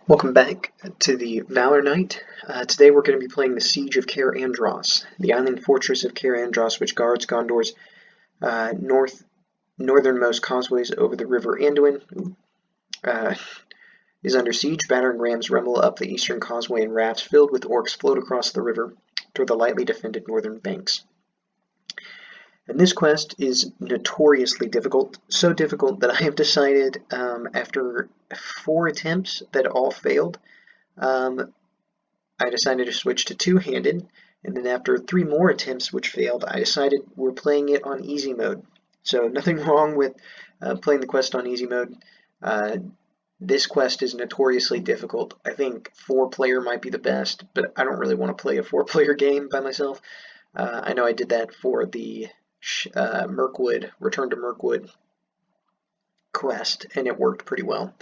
Welcome back to the Valor Night. Today we're going to be playing the Siege of Cair Andros, the island fortress of Cair Andros, which guards Gondor's northernmost causeways over the river Anduin. Is under siege. Battering rams rumble up the eastern causeway, and rafts filled with orcs float across the river toward the lightly defended northern banks. And this quest is notoriously difficult, so difficult that I have decided after 4 attempts that all failed, I decided to switch to two-handed, and then after 3 more attempts which failed, I decided we're playing it on easy mode. So nothing wrong with playing the quest on easy mode. This quest is notoriously difficult. I think 4-player might be the best, but I don't really want to play a 4-player game by myself. I know I did that for the Return to Mirkwood quest, and it worked pretty well.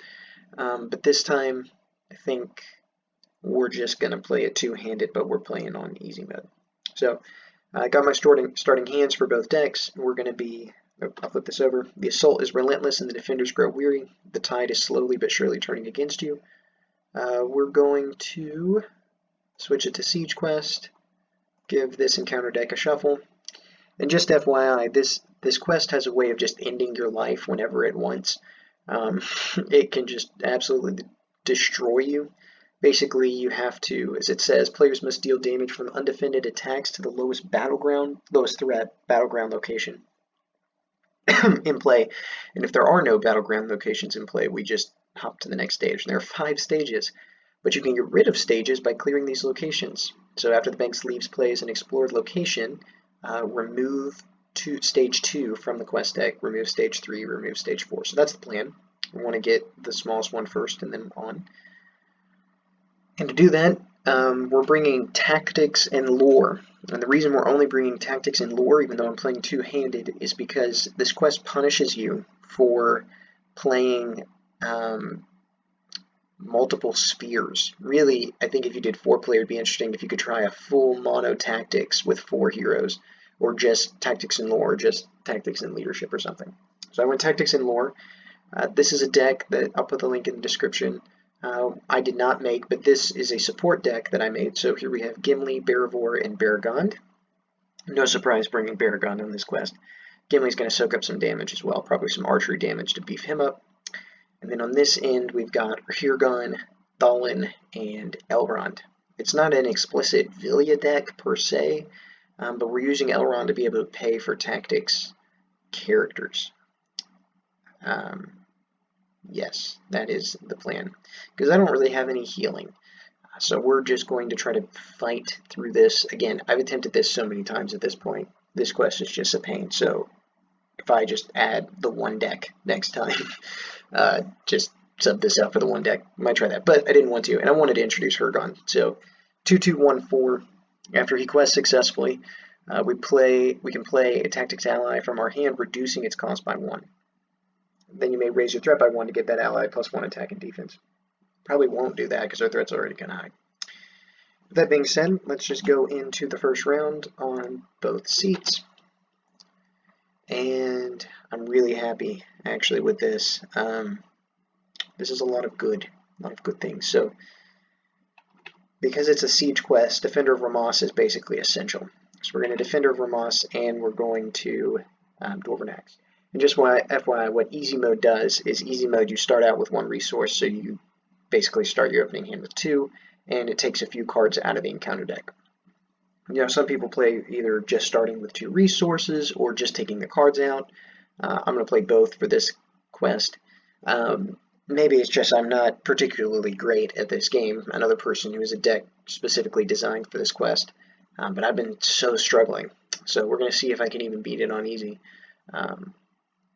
But this time, I think we're just going to play it two-handed, but we're playing on easy mode. So I got my starting hands for both decks. We're going to be, I'll flip this over. The assault is relentless and the defenders grow weary. The tide is slowly but surely turning against you. We're going to switch it to Siege Quest, give this encounter deck a shuffle. And just FYI, this quest has a way of just ending your life whenever it wants. It can just absolutely destroy you. Basically, you have to, as it says, players must deal damage from undefended attacks to the lowest threat battleground location in play. And if there are no battleground locations in play, we just hop to the next stage. And there are 5 stages, but you can get rid of stages by clearing these locations. So after the banks leaves plays an explored location, remove stage 2 from the quest deck, remove stage 3, remove stage 4. So that's the plan. We want to get the smallest one first and then on. And to do that, we're bringing tactics and lore. And the reason we're only bringing tactics and lore, even though I'm playing two-handed, is because this quest punishes you for playing multiple spheres. Really, I think if you did 4-player, it'd be interesting if you could try a full mono tactics with 4 heroes, or just tactics and lore, or just tactics and leadership or something. So I went tactics and lore. This is a deck that I'll put the link in the description. I did not make, but this is a support deck that I made. So here we have Gimili, Bereavor, and Beregond. No surprise bringing Beregond on this quest. Gimli's going to soak up some damage as well, probably some archery damage to beef him up. And then on this end, we've got Hirgon, Thalin, and Elrond. It's not an explicit Vilya deck per se, but we're using Elrond to be able to pay for tactics characters. Yes, that is the plan, because I don't really have any healing. So we're just going to try to fight through this. Again, I've attempted this so many times at this point. This quest is just a pain. So if I just add the 1 deck next time, just sub this out for the 1 deck. Might try that, but I didn't want to, and I wanted to introduce Hirgon. So 2-2-1-4. After he quests successfully, we can play a tactics ally from our hand, reducing its cost by 1. Then you may raise your threat by 1 to get that ally plus 1 attack and defense. Probably won't do that because our threat's already kind of high. With that being said, let's just go into the first round on both seats. And I'm really happy actually with this. This is a lot of good things. So because it's a siege quest, Defender of Ramos is basically essential. So we're going to Defender of Ramos and we're going to Dwarven Axe. And just FYI, what easy mode does is easy mode, you start out with 1 resource, so you basically start your opening hand with 2, and it takes a few cards out of the encounter deck. You know, some people play either just starting with 2 resources or just taking the cards out. I'm going to play both for this quest. Maybe it's just I'm not particularly great at this game. Another person who has a deck specifically designed for this quest, but I've been so struggling. So we're going to see if I can even beat it on easy.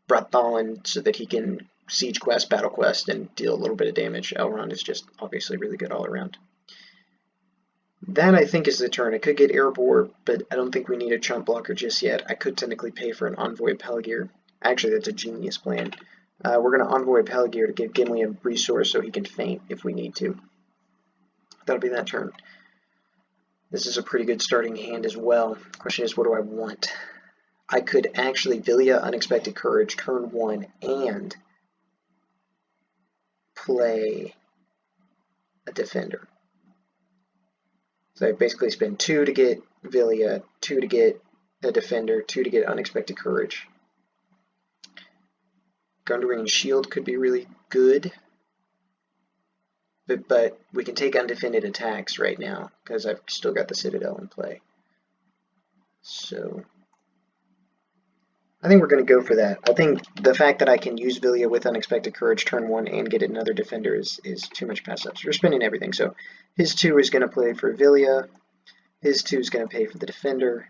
Brought Thalin so that he can siege quest, battle quest, and deal a little bit of damage. Elrond is just obviously really good all around. That I think is the turn. I could get Erebor, but I don't think we need a chump blocker just yet. I could technically pay for an Envoy of Peligir. Actually, that's a genius plan. We're going to Envoy of Peligir to give Gimli a resource so he can feint if we need to. That'll be that turn. This is a pretty good starting hand as well. The question is, what do I want? I could actually Vilya Unexpected Courage turn 1 and play a defender. So I basically spend 2 to get Villia, 2 to get a defender, 2 to get Unexpected Courage. Gondorian Shield could be really good, but we can take undefended attacks right now because I've still got the Citadel in play. So I think we're going to go for that. I think the fact that I can use Villia with Unexpected Courage turn 1 and get another defender is too much pass up. So we're spending everything. So his 2 is going to play for Villia. His 2 is going to pay for the defender.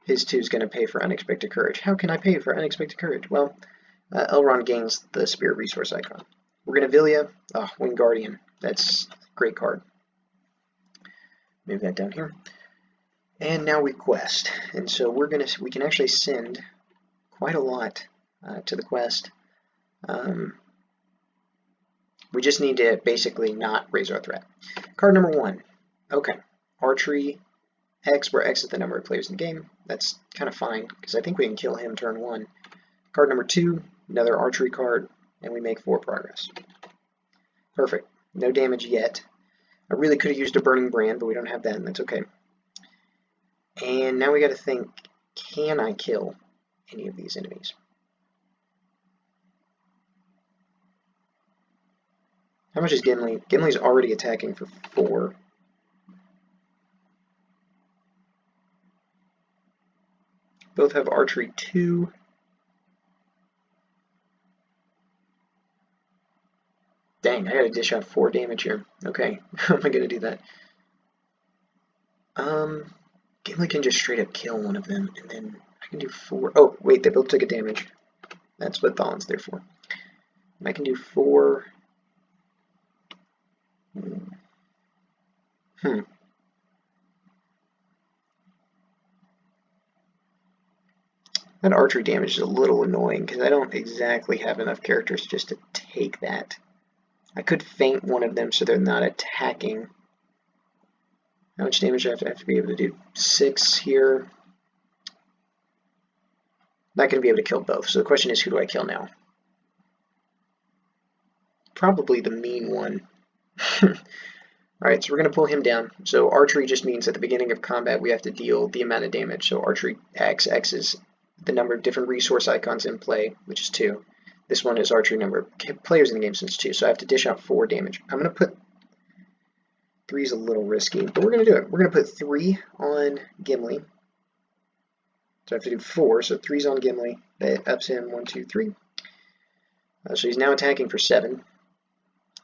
His 2 is going to pay for Unexpected Courage. How can I pay for Unexpected Courage? Well, Elrond gains the Spirit Resource icon. We're going to Villia. Oh, Winged Guardian. That's a great card. Move that down here. And now we quest. And so we can actually send quite a lot to the quest. We just need to basically not raise our threat. Card number 1. Okay. Archery X, where X is the number of players in the game. That's kind of fine, because I think we can kill him turn 1. Card number 2, another archery card, and we make 4 progress. Perfect. No damage yet. I really could have used a Burning Brand, but we don't have that, and that's okay. And now we got to think, can I kill any of these enemies? How much is Gimli? Gimli's already attacking for 4. Both have archery 2. Dang, I gotta dish out 4 damage here. Okay, how am I gonna do that? Gimli can just straight up kill one of them, and then I can do 4. Oh, wait, they both took a damage. That's what Thalen's there for. And I can do 4. That archery damage is a little annoying, because I don't exactly have enough characters just to take that. I could feint one of them so they're not attacking. How much damage do I have to be able to do? 6 here. Not going to be able to kill both, so the question is, who do I kill now? Probably the mean one. Alright, so we're going to pull him down. So archery just means at the beginning of combat we have to deal the amount of damage. So archery X is the number of different resource icons in play, which is 2. This one is archery number of players in the game, since 2, so I have to dish out 4 damage. I'm going to put 3 is a little risky, but we're going to do it. We're going to put 3 on Gimli. So I have to do 4, so 3's on Gimli. That ups him 1, 2, 3. So he's now attacking for 7.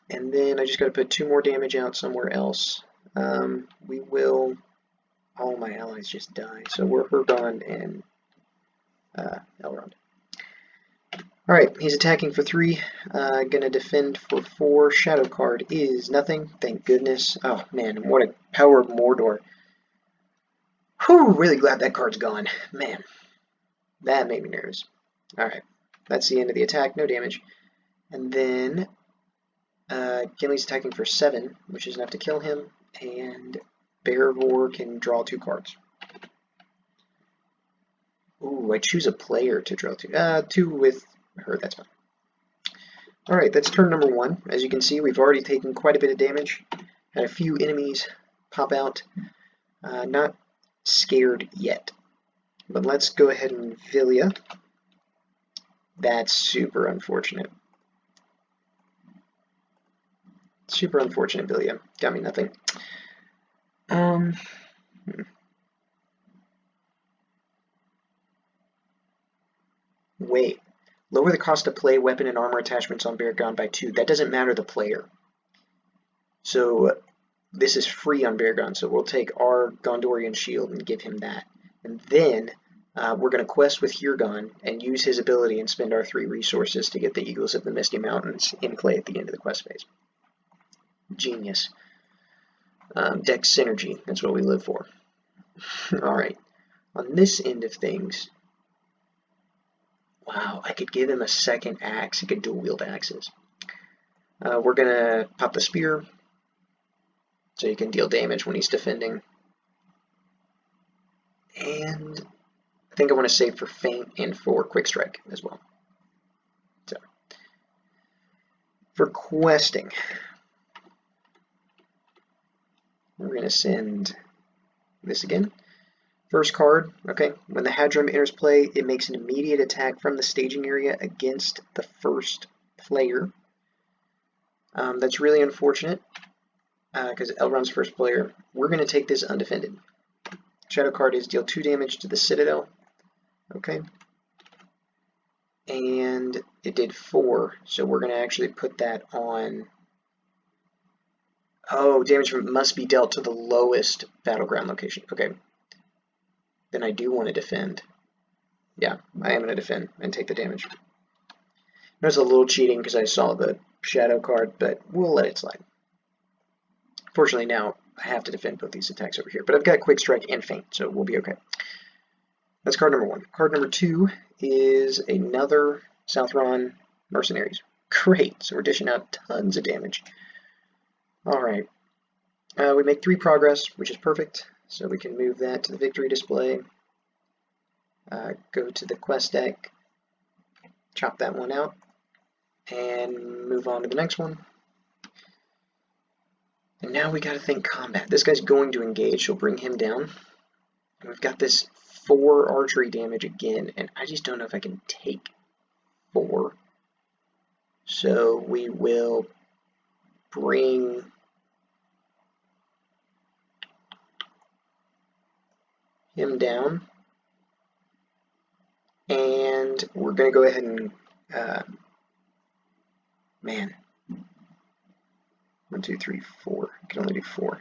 And then I just got to put 2 more damage out somewhere else. We will... All my allies just die. So we're Beregond and Elrond. Alright, he's attacking for 3. Gonna defend for 4. Shadow card is nothing. Thank goodness. Oh man, what a power of Mordor. Whew, really glad that card's gone. Man, that made me nervous. Alright, that's the end of the attack. No damage. And then Gimli's attacking for 7, which is enough to kill him. And Bereavor can draw 2 cards. Ooh, I choose a player to draw 2. 2 with her, that's fine. Alright, that's turn number 1. As you can see, we've already taken quite a bit of damage. Had a few enemies pop out. Not scared yet. But let's go ahead and Villia. That's super unfortunate. Super unfortunate, Villia. Got me nothing. Wait. Lower the cost of play, weapon, and armor attachments on Beregond by 2. That doesn't matter the player. So this is free on Beregond, so we'll take our Gondorian shield and give him that. And then we're going to quest with Hirgon and use his ability and spend our 3 resources to get the Eagles of the Misty Mountains in play at the end of the quest phase. Genius. Deck synergy, that's what we live for. Alright, on this end of things, wow, I could give him a second axe. He could dual wield axes. We're going to pop the spear, so he can deal damage when he's defending. And I think I want to save for feint and for quick strike as well. So, for questing, We're going to send this again. First card, okay, when the Hadron enters play, it makes an immediate attack from the staging area against the first player. That's really unfortunate because Elrond's first player. We're going to take this undefended. Shadow card is deal 2 damage to the Citadel. Okay. And it did 4, so we're going to actually put that on. Oh, damage must be dealt to the lowest battleground location. Okay. Then I do want to defend. Yeah, I am going to defend and take the damage. There's a little cheating because I saw the shadow card, but we'll let it slide. Fortunately, now I have to defend both these attacks over here, but I've got Quick Strike and Feint, so we'll be okay. That's card number 1. Card number 2 is another Southron Mercenaries. Great, so we're dishing out tons of damage. Alright, we make 3 progress, which is perfect, so we can move that to the victory display. Go to the quest deck, chop that one out, and move on to the next one. And now we gotta think combat. This guy's going to engage, so we'll bring him down. And we've got this 4 archery damage again, and I just don't know if I can take 4. So we will bring him down. And we're going to go ahead and, man, 1, 2, 3, 4. I can only do 4.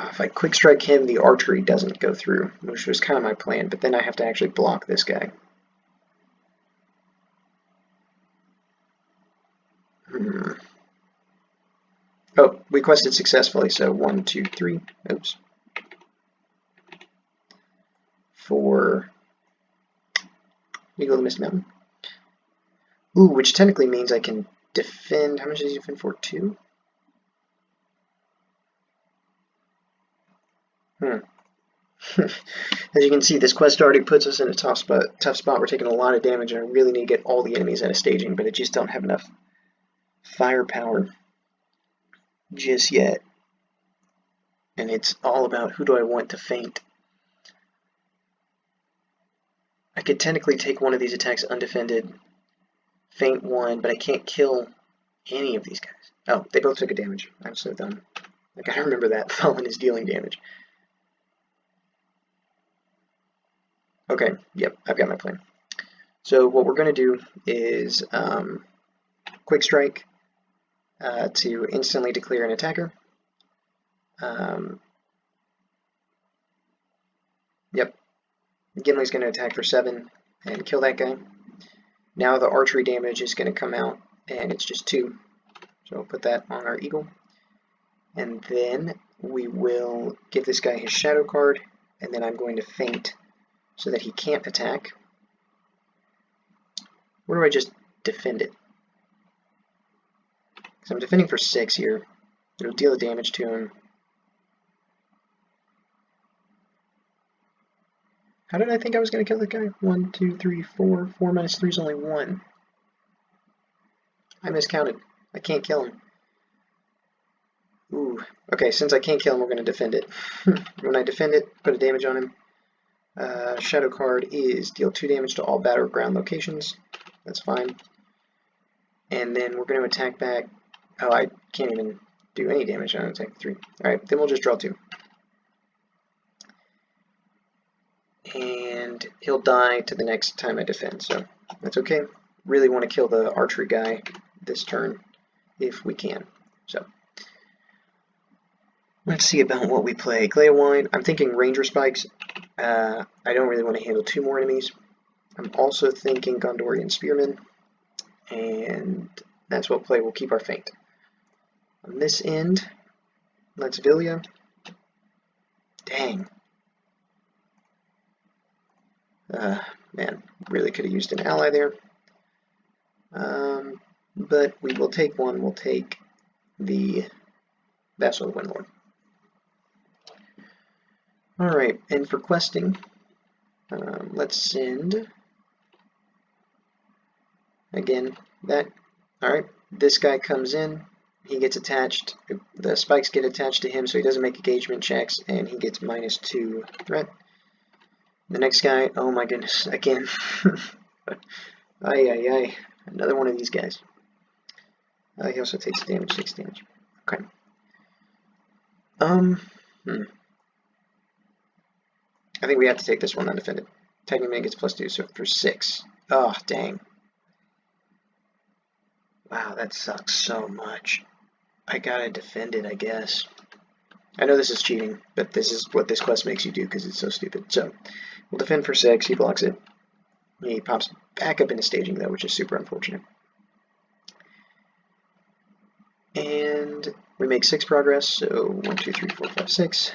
If I quick strike him, the archery doesn't go through, which was kind of my plan, but then I have to actually block this guy. Oh, we quested successfully, so 1, 2, 3. Oops. 4. Eagle of the Mist Mountain. Ooh, which technically means I can defend. How much does he defend for? 2? As you can see, this quest already puts us in a tough spot. We're taking a lot of damage, and I really need to get all the enemies out of staging, but I just don't have enough firepower just yet. And it's all about who do I want to feint. I could technically take one of these attacks undefended, feint one, but I can't kill any of these guys. Oh, they both took a damage. I'm so dumb. I gotta remember that. Fallen is dealing damage. Okay, yep, I've got my plan. So what we're going to do is Quick Strike to instantly declare an attacker. Yep, Gimli's going to attack for 7 and kill that guy. Now the archery damage is going to come out, and it's just 2. So we'll put that on our eagle. And then we will give this guy his shadow card, and then I'm going to feint so that he can't attack. Where do I just defend it? Because I'm defending for 6 here. It'll deal the damage to him. How did I think I was going to kill the guy? 1, 2, 3, 4. 4 minus 3 is only 1. I miscounted. I can't kill him. Ooh. Okay, since I can't kill him, we're going to defend it. When I defend it, put a damage on him. Shadow card is deal 2 damage to all battleground locations. That's fine. And then we're going to attack back. Oh, I can't even do any damage on attack 3. Alright, then we'll just draw 2. And he'll die to the next time I defend, so that's okay. Really want to kill the archery guy this turn if we can. So let's see about what we play. Gleowine, I'm thinking Ranger Spikes. I don't really want to handle 2 more enemies. I'm also thinking Gondorian Spearmen, and that's what play. We'll keep our feint. On this end, let's Villia. Dang. Man, really could have used an ally there. But we will take one. We'll take the Vassal of Windlord. Alright, and for questing, let's send, again, that. Alright, this guy comes in, he gets attached, the spikes get attached to him so he doesn't make engagement checks, and he gets -2 threat. The next guy, oh my goodness, again. Ay, another one of these guys. He also takes damage, 6 damage. Okay. I think we have to take this one undefended. Attacking man gets +2, so for 6. Oh, dang. Wow, that sucks so much. I gotta defend it, I guess. I know this is cheating, but this is what this quest makes you do because it's so stupid. So, we'll defend for 6, he blocks it. He pops back up into staging, though, which is super unfortunate. And we make 6 progress, so 1, 2, 3, 4, 5, 6.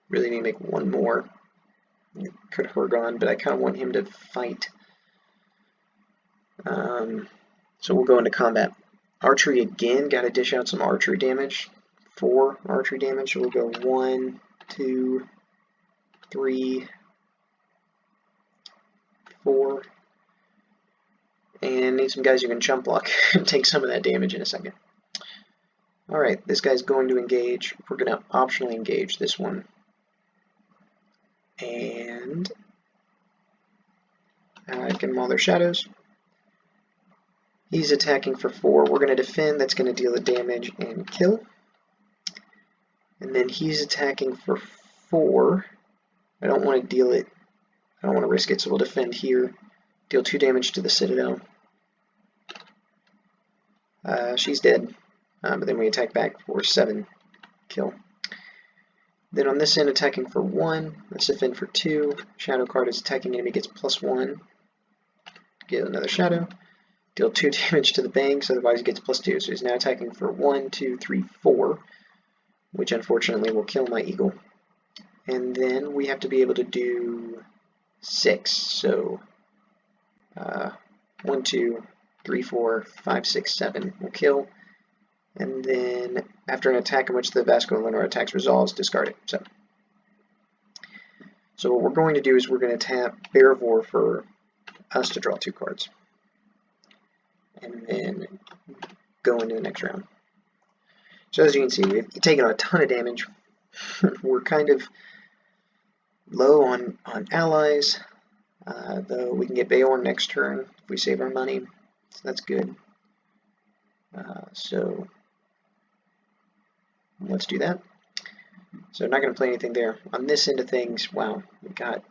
Really need to make 1 more. Could have gone, but I kind of want him to fight. So we'll go into combat. Archery again, got to dish out some archery damage. 4 archery damage, so we'll go 1, 2, 3, 4. And need some guys who can jump block and take some of that damage in a second. Alright, this guy's going to engage. We're going to optionally engage this one. And give them all their shadows. He's attacking for 4. We're going to defend. That's going to deal the damage and kill. And then he's attacking for 4. I don't want to deal it. I don't want to risk it, so we'll defend here. Deal 2 damage to the Citadel. She's dead. But then we attack back for 7. Kill. Then on this end, attacking for 1. Let's defend for 2. Shadow card is attacking enemy, gets +1. Get another shadow. Deal 2 damage to the banks, otherwise he gets +2. So he's now attacking for 1, 2, 3, 4, which unfortunately will kill my eagle. And then we have to be able to do 6. So 1, 2, 3, 4, 5, 6, 7 will kill. And then after an attack in which the Vascular Lunar attacks resolves, discard it. So what we're going to do is we're going to tap Bereavor for us to draw 2 cards. And then go into the next round. So as you can see, we've taken a ton of damage. We're kind of low on allies, though we can get Bereavor next turn if we save our money, so that's good. So let's do that. So not going to play anything there. On this end of things, wow, we got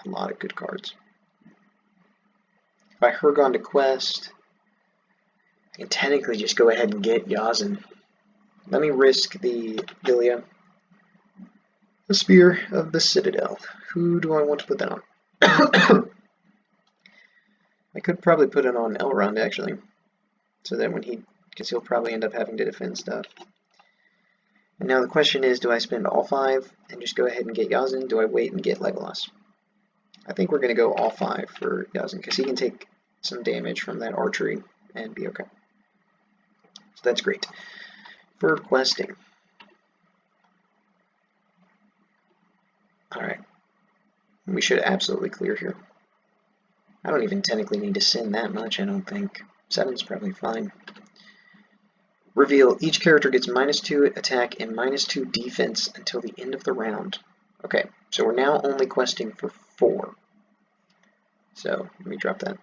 a lot of good cards. If I Beregond to quest, I can technically just go ahead and get Yazan. Let me risk the Villia. The Spear of the Citadel. Who do I want to put that on? I could probably put it on Elrond, actually. So that when because he'll probably end up having to defend stuff. And now the question is, do I spend all 5 and just go ahead and get Yazan? Do I wait and get Legolas? I think we're going to go all 5 for Yazan, because he can take some damage from that archery and be okay. So that's great. For questing. Alright. We should absolutely clear here. I don't even technically need to send that much, I don't think. 7's probably fine. Reveal, each character gets -2 attack and -2 defense until the end of the round. Okay, so we're now only questing for 4. So, let me drop that.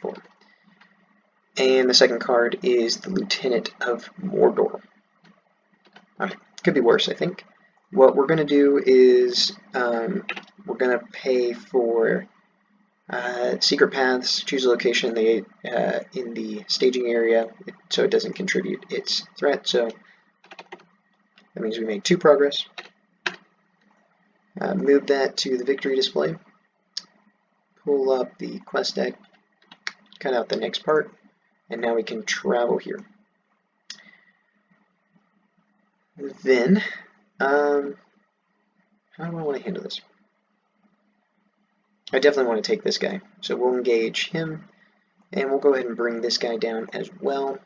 4. And the second card is the Lieutenant of Mordor. Alright, could be worse, I think. What we're going to do is we're going to pay for secret paths, choose a location in the staging area so it doesn't contribute its threat. So that means we make 2 progress. Move that to the victory display. Pull up the quest deck, cut out the next part, and now we can travel here. Then, how do I want to handle this? I definitely want to take this guy. So we'll engage him, and we'll go ahead and bring this guy down as well.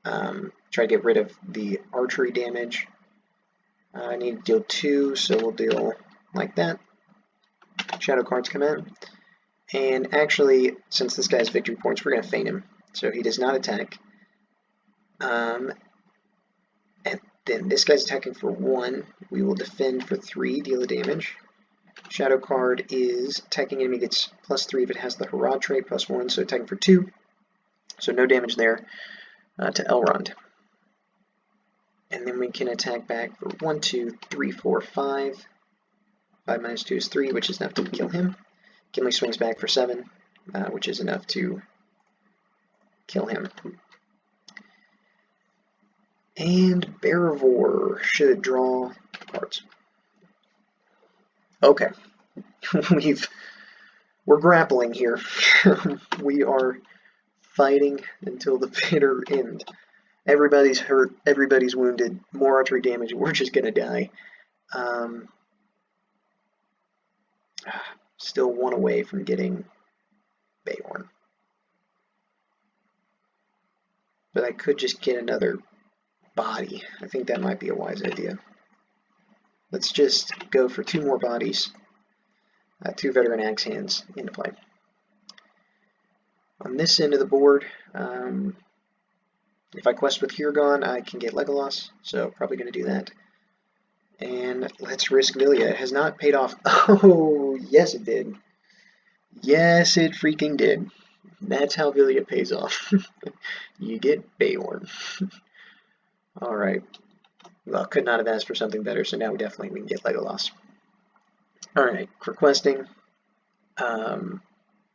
Try to get rid of the archery damage. I need to deal 2, so we'll deal like that. Shadow cards come in. And actually, since this guy has victory points, we're going to feign him. So he does not attack. And then this guy's attacking for 1. We will defend for 3, deal the damage. Shadow card is attacking enemy gets +3 if it has the Hurrah trait, +1, so attacking for 2. So no damage there to Elrond. And then we can attack back for 1, 2, 3, 4, 5. 5 minus 2 is 3, which is enough to kill him. Gimli swings back for 7, which is enough to kill him. And Bereavor should draw cards. Okay, we're grappling here. We are fighting until the bitter end. Everybody's hurt, everybody's wounded, more archery damage, we're just gonna die. Still 1 away from getting Beorn. But I could just get another body. I think that might be a wise idea. Let's just go for 2 more bodies. 2 veteran axe hands into play. On this end of the board, if I quest with Hirgon, I can get Legolas, so probably going to do that. And let's risk Vilya. It has not paid off. Oh, yes it did. Yes, it freaking did. That's how Vilya pays off. You get Beorn. Alright. Well, could not have asked for something better, so now we can get Legolas. Alright, for questing,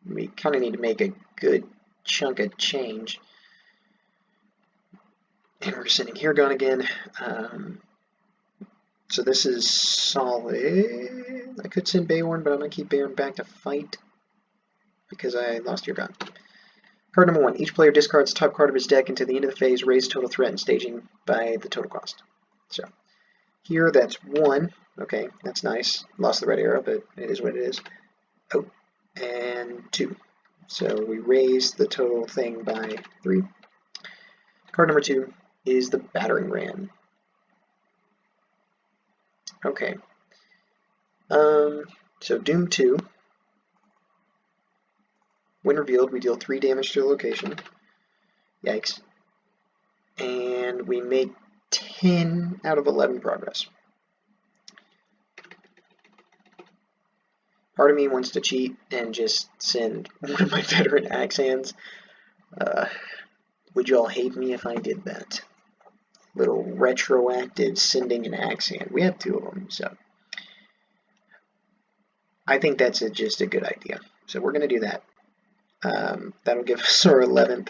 we kind of need to make a good chunk of change. And we're sending Hirgon again. So this is solid. I could send Beorn, but I'm going to keep Beorn back to fight because I lost Hirgon. Card number 1. Each player discards the top card of his deck until the end of the phase, raise total threat and staging by the total cost. So here that's 1. Okay, that's nice. Lost the red arrow, but it is what it is. Oh, and 2. So we raise the total thing by 3. Card number 2 is the Battering Ram. Okay. So Doom 2. When revealed, we deal 3 damage to the location. Yikes. And we make 10 out of 11 progress. Part of me wants to cheat and just send one of my veteran axe hands. Would you all hate me if I did that? Little retroactive sending an axe hand. We have 2 of them, so I think that's just a good idea. So we're going to do that. That'll give us our 11th,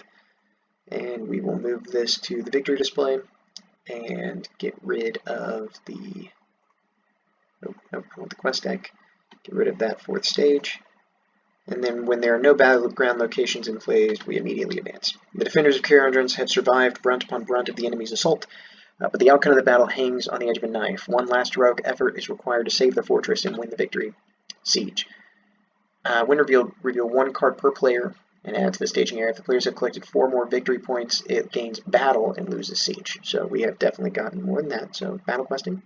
and we will move this to the victory display and get rid of the I want the quest deck. Get rid of that 4th stage. And then when there are no battleground locations in play, we immediately advance. The defenders of Cair have survived brunt upon brunt of the enemy's assault, but the outcome of the battle hangs on the edge of a knife. One last heroic effort is required to save the fortress and win the victory. Siege. When revealed, reveal 1 card per player and add to the staging area. If the players have collected 4 more victory points, it gains battle and loses siege. So we have definitely gotten more than that. So battle questing.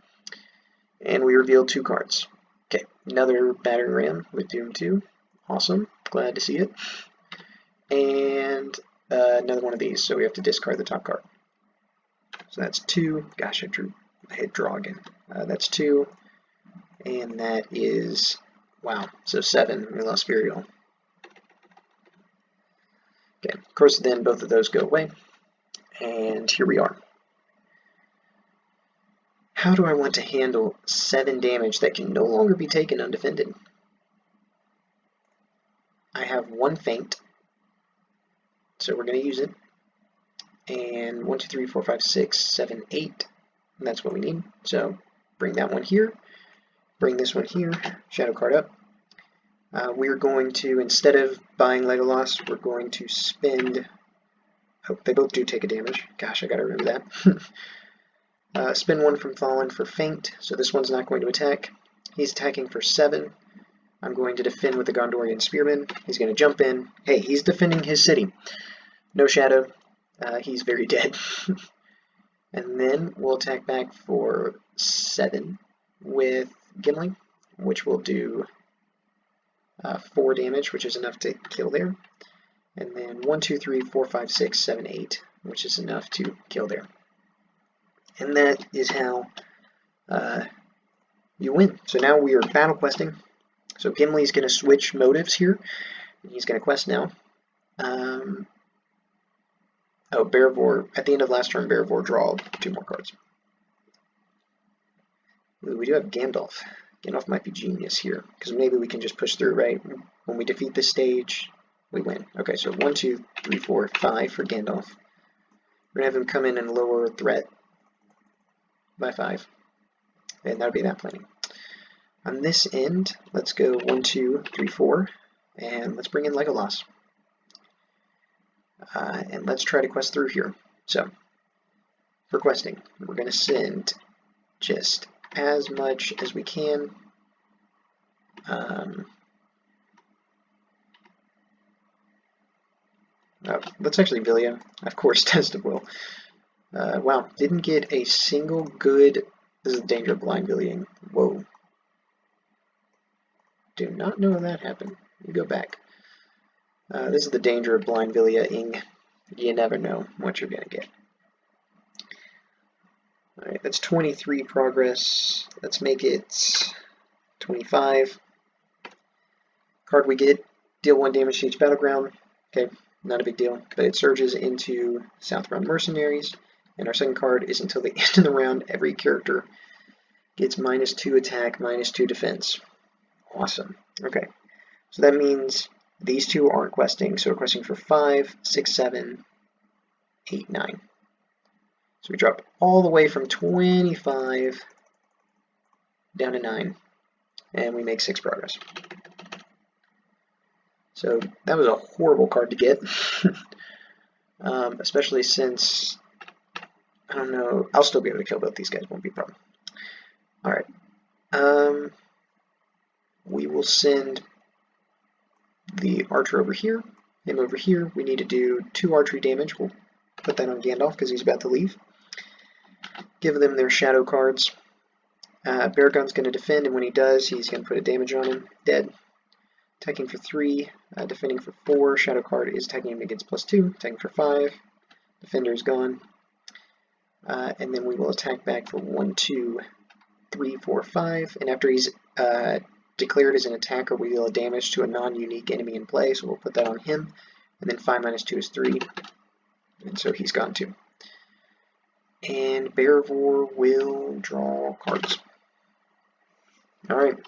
And we revealed 2 cards. Okay, another Battering Ram with Doom 2. Awesome, glad to see it. And another one of these, so we have to discard the top card. So that's 2. Gosh, I hit draw again. That's 2. And that is, wow, so 7. We lost Virial. Okay, of course, then both of those go away. And here we are. How do I want to handle 7 damage that can no longer be taken undefended? I have 1 feint, so we're going to use it. And 1, 2, 3, 4, 5, 6, 7, 8. And that's what we need. So bring that one here. Bring this one here. Shadow card up. We're going to, instead of buying Legolas, we're going to spend... Oh, they both do take a damage. Gosh, I gotta remember that. Spend 1 from Fallen for feint, so this one's not going to attack. He's attacking for 7. I'm going to defend with the Gondorian Spearman. He's going to jump in. Hey, he's defending his city. No shadow. He's very dead. And then we'll attack back for 7 with Gimli, which will do 4 damage, which is enough to kill there. And then 1, 2, 3, 4, 5, 6, 7, 8, which is enough to kill there. And that is how you win. So now we are battle questing. So Gimli is going to switch motives here. He's going to quest now. Bereavor, at the end of last turn, Bereavor draw 2 more cards. Ooh, we do have Gandalf. Gandalf might be genius here, because maybe we can just push through, right? When we defeat this stage, we win. Okay, so 1, 2, 3, 4, 5 for Gandalf. We're going to have him come in and lower threat by 5. And that'll be that planning. On this end, let's go 1, 2, 3, 4, and let's bring in Legolas. And let's try to quest through here. So, for questing, we're going to send just as much as we can. Let's actually Villia. Of course, Test of Will. Wow, didn't get a single good... This is the danger of blind Villying. Whoa. Do not know how that happened. You go back. This is the danger of blind Villying. You never know what you're going to get. Alright, that's 23 progress. Let's make it 25. Card we get, deal 1 damage to each battleground. Okay, not a big deal, but it surges into Southbound Mercenaries. And our second card is until the end of the round, every character gets -2 attack, -2 defense. Awesome. Okay, so that means these two aren't questing, so we're questing for 5, 6, 7, 8, 9. So we drop all the way from 25 down to 9, and we make 6 progress. So that was a horrible card to get, especially since, I don't know, I'll still be able to kill both these guys, won't be a problem. Alright, we will send the archer over here, him over here. We need to do 2 archery damage. We'll put that on Gandalf because he's about to leave. Give them their shadow cards. Beregond's going to defend, and when he does, he's going to put a damage on him. Dead. Attacking for 3, defending for 4. Shadow card is attacking him against +2. Attacking for 5. Defender is gone. And then we will attack back for 1, 2, 3, 4, 5. And after he's declared as an attacker, we deal damage to a non-unique enemy in play, so we'll put that on him. And then 5 - 2 is 3. And so he's gone too. And Bereavor will draw cards. Alright.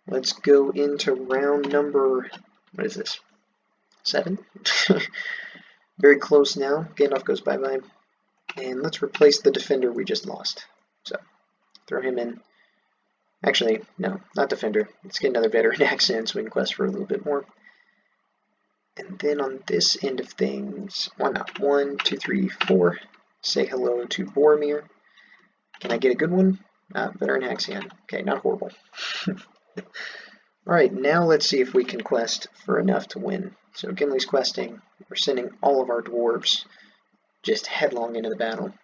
Let's go into round number, what is this? 7? Very close now. Gandalf goes bye-bye. And let's replace the defender we just lost. So, throw him in. Actually, no, not defender. Let's get another veteran accent so we can quest for a little bit more. And then on this end of things, why not? 1, 2, 3, 4. Say hello to Boromir. Can I get a good one? Veteran Haxion. Okay, not horrible. Alright, now let's see if we can quest for enough to win. So Gimli's questing. We're sending all of our dwarves just headlong into the battle.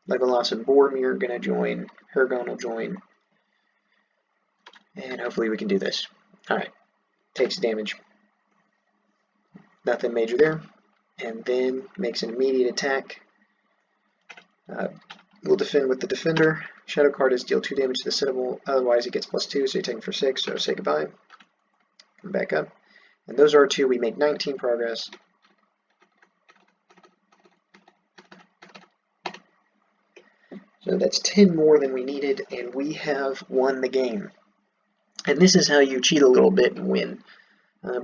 Legolas and Boromir are going to join. Beregond will join. And hopefully we can do this. Alright, takes damage. Nothing major there. And then makes an immediate attack. We'll defend with the defender. Shadow card is deal 2 damage to the citadel, otherwise he gets +2, so you're taking for 6, so say goodbye. Come back up. And those are our 2, we make 19 progress. So that's 10 more than we needed, and we have won the game. And this is how you cheat a little bit and win.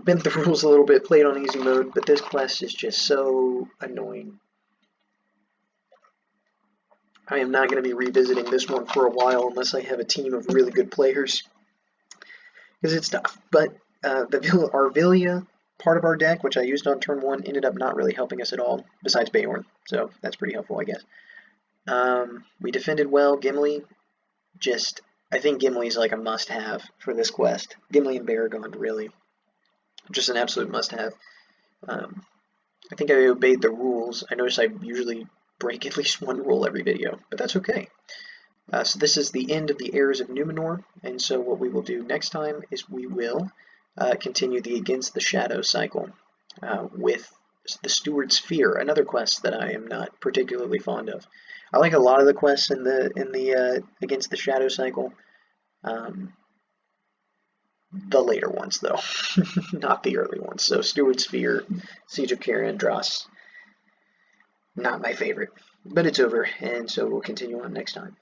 Bent the rules a little bit, played on easy mode, but this quest is just so annoying. I am not going to be revisiting this one for a while unless I have a team of really good players, because it's tough. But our Villia part of our deck, which I used on turn 1, ended up not really helping us at all, besides Beorn, so that's pretty helpful, I guess. We defended well. Gimli, I think Gimli's like a must-have for this quest. Gimli and Beregond, really. Just an absolute must-have. I think I obeyed the rules. I notice I usually break at least one rule every video, but that's okay. So this is the end of the Heirs of Numenor, and so what we will do next time is we will continue the Against the Shadow cycle with the Steward's Fear, another quest that I am not particularly fond of. I like a lot of the quests in the Against the Shadow cycle. The later ones, though, not the early ones. So Steward's Fear, Siege of Cair, Andros, not my favorite, but it's over, and so we'll continue on next time.